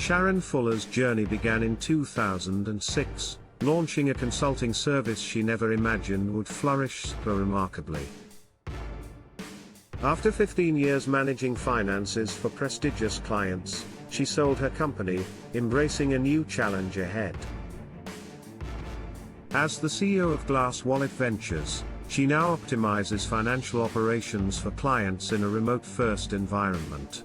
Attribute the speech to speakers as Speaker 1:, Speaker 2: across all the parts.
Speaker 1: Sharrin Fuller's journey began in 2006, launching a consulting service she never imagined would flourish so remarkably. After 15 years managing finances for prestigious clients, she sold her company, embracing a new challenge ahead. As the CEO of Glass Wallet Ventures, she now optimizes financial operations for clients in a remote-first environment.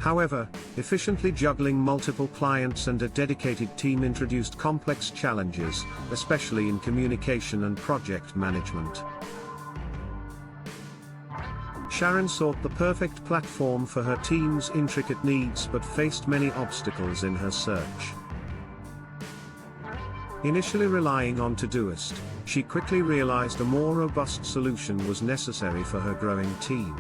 Speaker 1: However, efficiently juggling multiple clients and a dedicated team introduced complex challenges, especially in communication and project management. Sharrin sought the perfect platform for her team's intricate needs but faced many obstacles in her search. Initially relying on Todoist, she quickly realized a more robust solution was necessary for her growing team.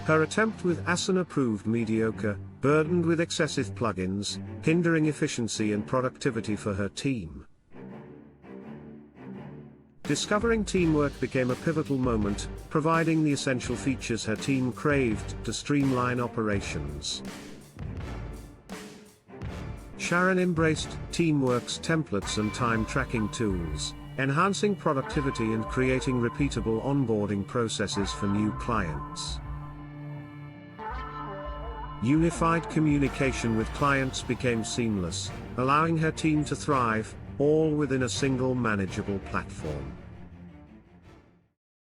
Speaker 1: Her attempt with Asana proved mediocre, burdened with excessive plugins, hindering efficiency and productivity for her team. Discovering Teamwork became a pivotal moment, providing the essential features her team craved to streamline operations. Sharrin embraced Teamwork's templates and time tracking tools, enhancing productivity and creating repeatable onboarding processes for new clients. Unified communication with clients became seamless, allowing her team to thrive, all within a single manageable platform.